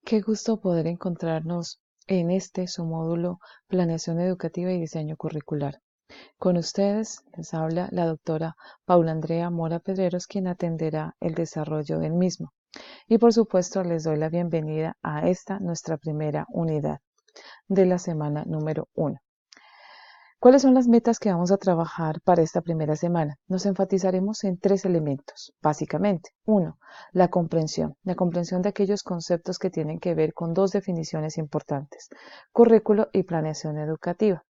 Qué gusto poder encontrarnos en este su módulo Planeación Educativa y Diseño Curricular. Con ustedes les habla la doctora Paula Andrea Mora Pedreros, quien atenderá el desarrollo del mismo. Y por supuesto les doy la bienvenida a esta nuestra primera unidad de la semana número 1. ¿Cuáles son las metas que vamos a trabajar para esta primera semana? Nos enfatizaremos en 3 elementos, básicamente. 1. La comprensión de aquellos conceptos que tienen que ver con 2 definiciones importantes, currículo y planeación educativa.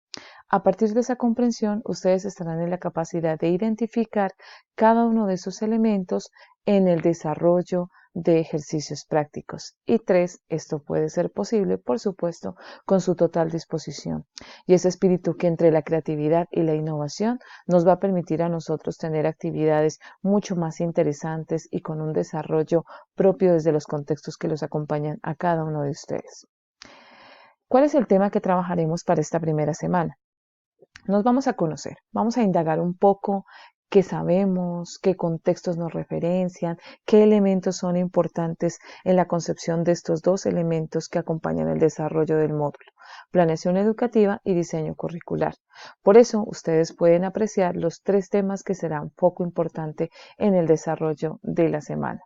A partir de esa comprensión, ustedes estarán en la capacidad de identificar cada uno de esos elementos en el desarrollo de ejercicios prácticos. Y 3, esto puede ser posible, por supuesto, con su total disposición. Y ese espíritu que entre la creatividad y la innovación nos va a permitir a nosotros tener actividades mucho más interesantes y con un desarrollo propio desde los contextos que los acompañan a cada uno de ustedes. ¿Cuál es el tema que trabajaremos para esta primera semana? Nos vamos a conocer, vamos a indagar un poco qué sabemos, qué contextos nos referencian, qué elementos son importantes en la concepción de estos 2 elementos que acompañan el desarrollo del módulo, planeación educativa y diseño curricular. Por eso, ustedes pueden apreciar los 3 temas que serán foco importante en el desarrollo de la semana.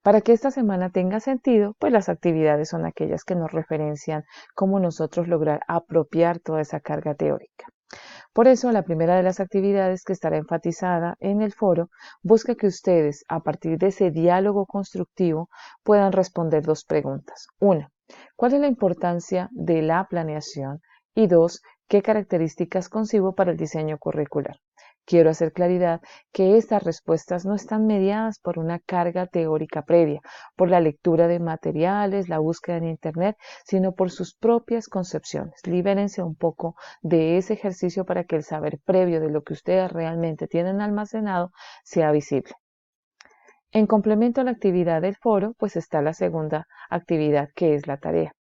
Para que esta semana tenga sentido, pues las actividades son aquellas que nos referencian cómo nosotros lograr apropiar toda esa carga teórica. Por eso, la primera de las actividades que estará enfatizada en el foro busca que ustedes, a partir de ese diálogo constructivo, puedan responder 2 preguntas. 1. ¿Cuál es la importancia de la planeación? Y 2. ¿Qué características concibo para el diseño curricular? Quiero hacer claridad que estas respuestas no están mediadas por una carga teórica previa, por la lectura de materiales, la búsqueda en Internet, sino por sus propias concepciones. Libérense un poco de ese ejercicio para que el saber previo de lo que ustedes realmente tienen almacenado sea visible. En complemento a la actividad del foro, pues está la segunda actividad, que es la tarea.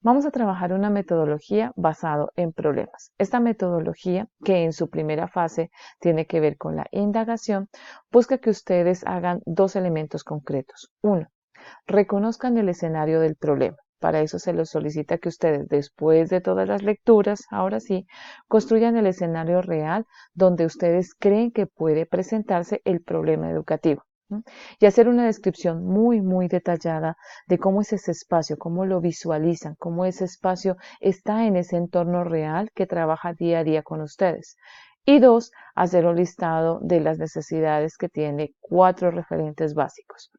Vamos a trabajar una metodología basada en problemas. Esta metodología, que en su primera fase tiene que ver con la indagación, busca que ustedes hagan 2 elementos concretos. 1. Reconozcan el escenario del problema. Para eso se les solicita que ustedes, después de todas las lecturas, ahora sí, construyan el escenario real donde ustedes creen que puede presentarse el problema educativo. Y hacer una descripción muy detallada de cómo es ese espacio, cómo lo visualizan, cómo ese espacio está en ese entorno real que trabaja día a día con ustedes. Y 2, hacer un listado de las necesidades que tiene 4 referentes básicos.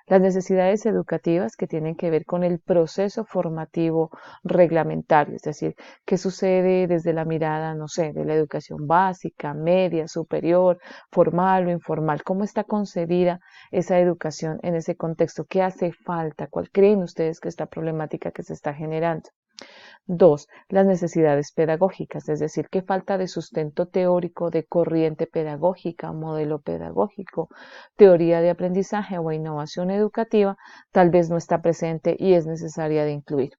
Las necesidades educativas que tienen que ver con el proceso formativo reglamentario, es decir, qué sucede desde la mirada, no sé, de la educación básica, media, superior, formal o informal, cómo está concebida esa educación en ese contexto, qué hace falta, cuál creen ustedes que es la problemática que se está generando. 2. Las necesidades pedagógicas, es decir, qué falta de sustento teórico, de corriente pedagógica, modelo pedagógico, teoría de aprendizaje o innovación educativa, tal vez no está presente y es necesaria de incluir.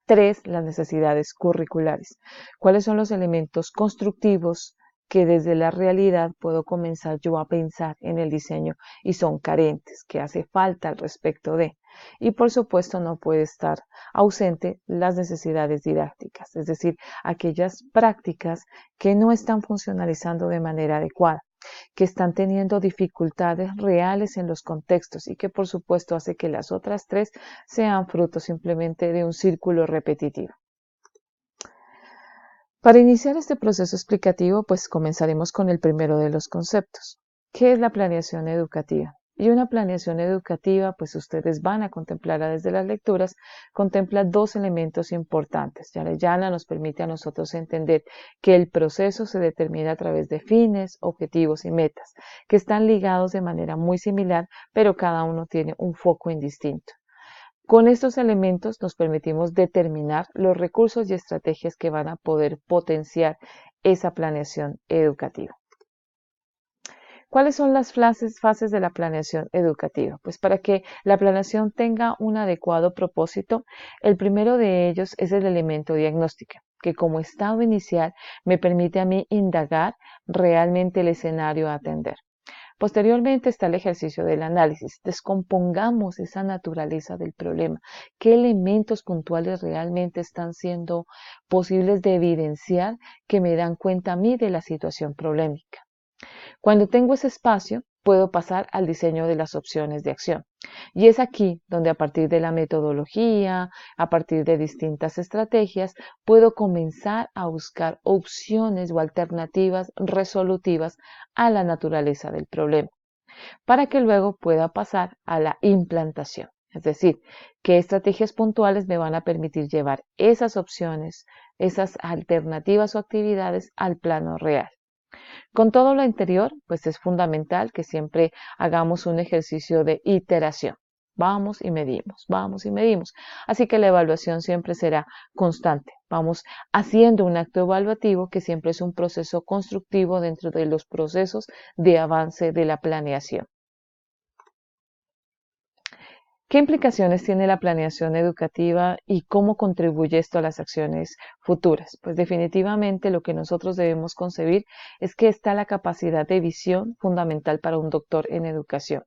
3. Las necesidades curriculares. ¿Cuáles son los elementos constructivos que desde la realidad puedo comenzar yo a pensar en el diseño y son carentes, que hace falta al respecto de? Y por supuesto no puede estar ausente las necesidades didácticas, es decir, aquellas prácticas que no están funcionalizando de manera adecuada, que están teniendo dificultades reales en los contextos y que por supuesto hace que las otras 3 sean fruto simplemente de un círculo repetitivo. Para iniciar este proceso explicativo, pues comenzaremos con el primero de los conceptos. ¿Qué es la planeación educativa? Y una planeación educativa, pues ustedes van a contemplarla desde las lecturas, contempla 2 elementos importantes. Yareyana nos permite a nosotros entender que el proceso se determina a través de fines, objetivos y metas, que están ligados de manera muy similar, pero cada uno tiene un foco indistinto. Con estos elementos nos permitimos determinar los recursos y estrategias que van a poder potenciar esa planeación educativa. ¿Cuáles son las fases de la planeación educativa? Pues para que la planeación tenga un adecuado propósito, el primero de ellos es el elemento diagnóstico, que como estado inicial me permite a mí indagar realmente el escenario a atender. Posteriormente está el ejercicio del análisis. Descompongamos esa naturaleza del problema. ¿Qué elementos puntuales realmente están siendo posibles de evidenciar que me dan cuenta a mí de la situación problemática? Cuando tengo ese espacio, puedo pasar al diseño de las opciones de acción. Y es aquí donde a partir de la metodología, a partir de distintas estrategias, puedo comenzar a buscar opciones o alternativas resolutivas a la naturaleza del problema, para que luego pueda pasar a la implantación. Es decir, qué estrategias puntuales me van a permitir llevar esas opciones, esas alternativas o actividades al plano real. Con todo lo anterior, pues es fundamental que siempre hagamos un ejercicio de iteración. Vamos y medimos, vamos y medimos. Así que la evaluación siempre será constante. Vamos haciendo un acto evaluativo que siempre es un proceso constructivo dentro de los procesos de avance de la planeación. ¿Qué implicaciones tiene la planeación educativa y cómo contribuye esto a las acciones futuras? Pues definitivamente lo que nosotros debemos concebir es que está la capacidad de visión fundamental para un doctor en educación.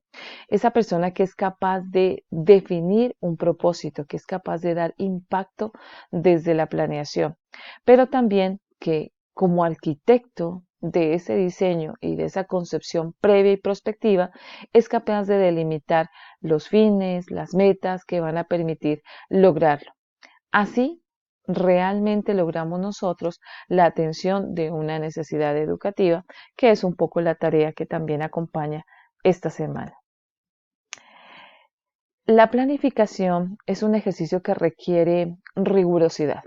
Esa persona que es capaz de definir un propósito, que es capaz de dar impacto desde la planeación, pero también que como arquitecto de ese diseño y de esa concepción previa y prospectiva, es capaz de delimitar los fines, las metas que van a permitir lograrlo. Así, realmente logramos nosotros la atención de una necesidad educativa, que es un poco la tarea que también acompaña esta semana. La planificación es un ejercicio que requiere rigurosidad.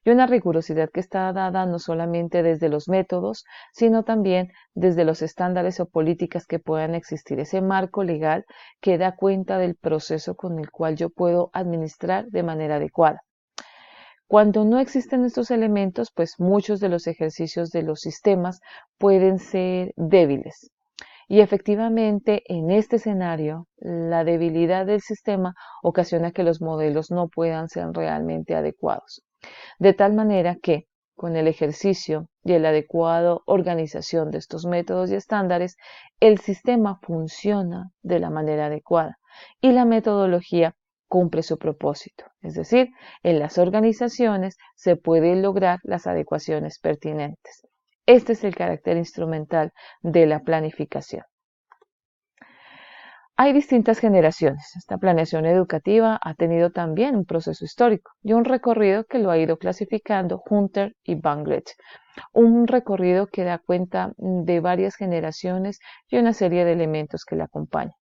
Y una rigurosidad que está dada no solamente desde los métodos, sino también desde los estándares o políticas que puedan existir, ese marco legal que da cuenta del proceso con el cual yo puedo administrar de manera adecuada. Cuando no existen estos elementos, pues muchos de los ejercicios de los sistemas pueden ser débiles. Y efectivamente, en este escenario, la debilidad del sistema ocasiona que los modelos no puedan ser realmente adecuados. De tal manera que, con el ejercicio y la adecuada organización de estos métodos y estándares, el sistema funciona de la manera adecuada y la metodología cumple su propósito. Es decir, en las organizaciones se pueden lograr las adecuaciones pertinentes. Este es el carácter instrumental de la planificación. Hay distintas generaciones. Esta planeación educativa ha tenido también un proceso histórico y un recorrido que lo ha ido clasificando Hunter y Banglet. Un recorrido que da cuenta de varias generaciones y una serie de elementos que la acompañan.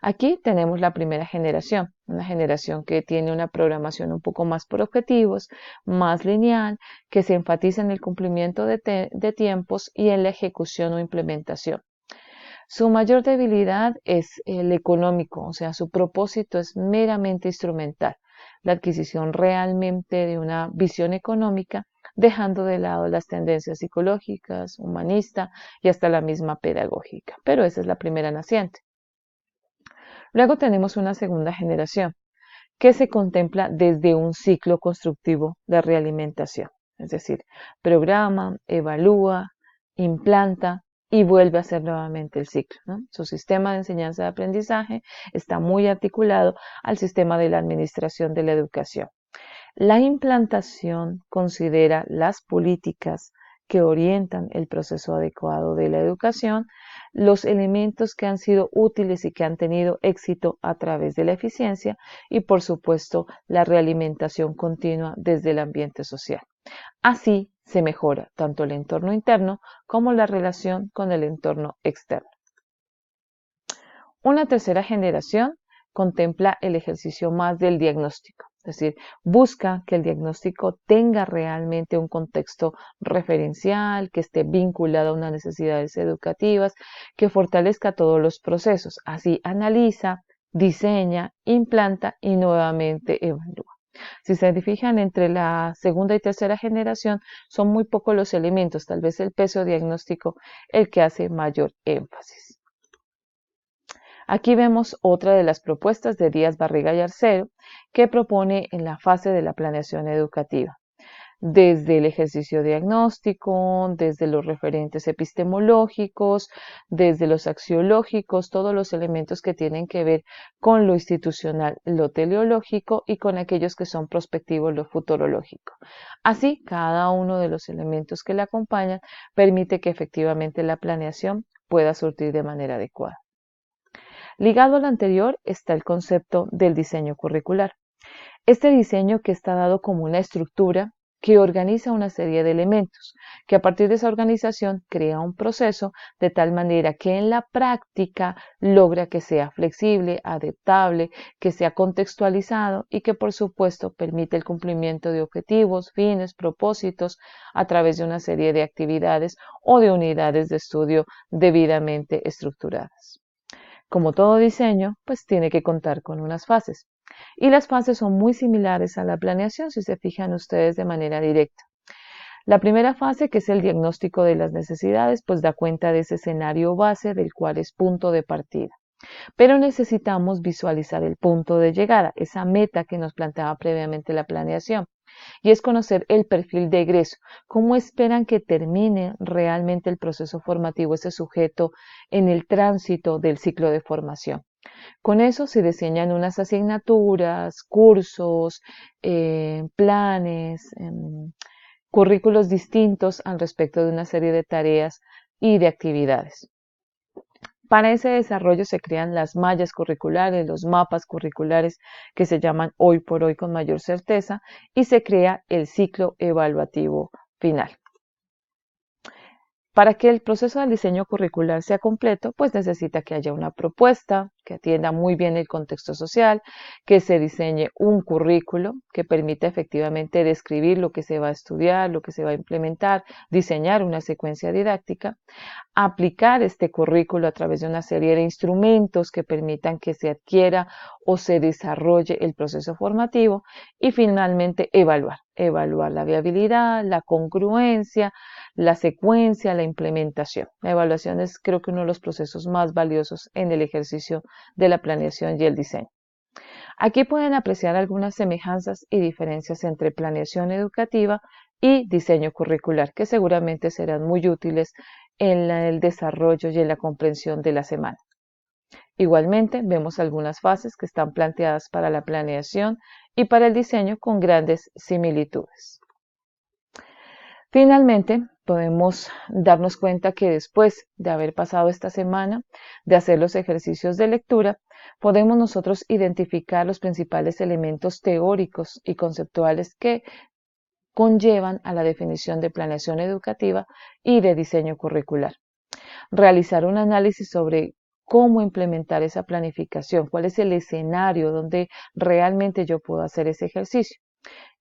Aquí tenemos la primera generación, una generación que tiene una programación un poco más por objetivos, más lineal, que se enfatiza en el cumplimiento de tiempos y en la ejecución o implementación. Su mayor debilidad es el económico, o sea, su propósito es meramente instrumental, la adquisición realmente de una visión económica, dejando de lado las tendencias psicológicas, humanistas y hasta la misma pedagógica. Pero esa es la primera naciente. Luego tenemos una segunda generación que se contempla desde un ciclo constructivo de realimentación, es decir, programa, evalúa, implanta y vuelve a hacer nuevamente el ciclo, ¿no? Su sistema de enseñanza y aprendizaje está muy articulado al sistema de la administración de la educación. La implantación considera las políticas que orientan el proceso adecuado de la educación, los elementos que han sido útiles y que han tenido éxito a través de la eficiencia y, por supuesto, la realimentación continua desde el ambiente social. Así se mejora tanto el entorno interno como la relación con el entorno externo. Una tercera generación contempla el ejercicio más del diagnóstico, es decir, busca que el diagnóstico tenga realmente un contexto referencial, que esté vinculado a unas necesidades educativas, que fortalezca todos los procesos. Así analiza, diseña, implanta y nuevamente evalúa. Si se fijan, entre la segunda y tercera generación son muy pocos los elementos, tal vez el peso diagnóstico el que hace mayor énfasis. Aquí vemos otra de las propuestas de Díaz Barriga y Arcero que propone en la fase de la planeación educativa. desde el ejercicio diagnóstico, desde los referentes epistemológicos, desde los axiológicos, todos los elementos que tienen que ver con lo institucional, lo teleológico y con aquellos que son prospectivos, lo futurológico. Así, cada uno de los elementos que le acompañan permite que efectivamente la planeación pueda surtir de manera adecuada. Ligado al anterior está el concepto del diseño curricular. Este diseño que está dado como una estructura que organiza una serie de elementos, que a partir de esa organización crea un proceso de tal manera que en la práctica logra que sea flexible, adaptable, que sea contextualizado y que por supuesto permite el cumplimiento de objetivos, fines, propósitos a través de una serie de actividades o de unidades de estudio debidamente estructuradas. Como todo diseño, pues tiene que contar con unas fases. Y las fases son muy similares a la planeación, si se fijan ustedes de manera directa. La primera fase, que es el diagnóstico de las necesidades, pues da cuenta de ese escenario base del cual es punto de partida. Pero necesitamos visualizar el punto de llegada, esa meta que nos planteaba previamente la planeación. Y es conocer el perfil de egreso, cómo esperan que termine realmente el proceso formativo ese sujeto en el tránsito del ciclo de formación. Con eso se diseñan unas asignaturas, cursos, planes, currículos distintos al respecto de una serie de tareas y de actividades. Para ese desarrollo se crean las mallas curriculares, los mapas curriculares que se llaman hoy por hoy con mayor certeza y se crea el ciclo evaluativo final. Para que el proceso del diseño curricular sea completo, pues necesita que haya una propuesta que atienda muy bien el contexto social, que se diseñe un currículo que permita efectivamente describir lo que se va a estudiar, lo que se va a implementar, diseñar una secuencia didáctica, aplicar este currículo a través de una serie de instrumentos que permitan que se adquiera o se desarrolle el proceso formativo y finalmente evaluar la viabilidad, la congruencia, la secuencia, la implementación. La evaluación es creo que uno de los procesos más valiosos en el ejercicio de la planeación y el diseño. Aquí pueden apreciar algunas semejanzas y diferencias entre planeación educativa y diseño curricular, que seguramente serán muy útiles en el desarrollo y en la comprensión de la semana. Igualmente, vemos algunas fases que están planteadas para la planeación y para el diseño con grandes similitudes. Finalmente, podemos darnos cuenta que después de haber pasado esta semana, de hacer los ejercicios de lectura, podemos nosotros identificar los principales elementos teóricos y conceptuales que conllevan a la definición de planeación educativa y de diseño curricular. Realizar un análisis sobre cómo implementar esa planificación, cuál es el escenario donde realmente yo puedo hacer ese ejercicio.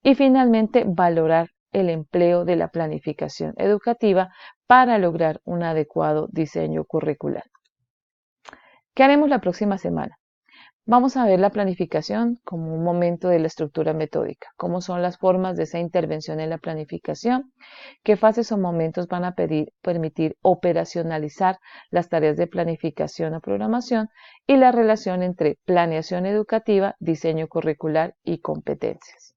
Y finalmente, valorar el empleo de la planificación educativa para lograr un adecuado diseño curricular. ¿Qué haremos la próxima semana? Vamos a ver la planificación como un momento de la estructura metódica, cómo son las formas de esa intervención en la planificación, qué fases o momentos van a permitir operacionalizar las tareas de planificación o programación y la relación entre planeación educativa, diseño curricular y competencias.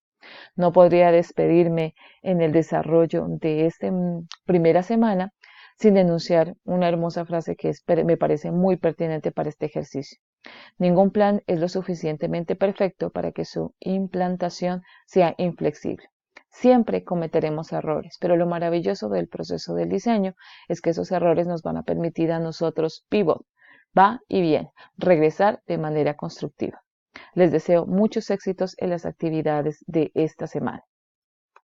No podría despedirme en el desarrollo de esta primera semana sin enunciar una hermosa frase que me parece muy pertinente para este ejercicio. Ningún plan es lo suficientemente perfecto para que su implantación sea inflexible. Siempre cometeremos errores, pero lo maravilloso del proceso del diseño es que esos errores nos van a permitir a nosotros pivot, va y viene, regresar de manera constructiva. Les deseo muchos éxitos en las actividades de esta semana.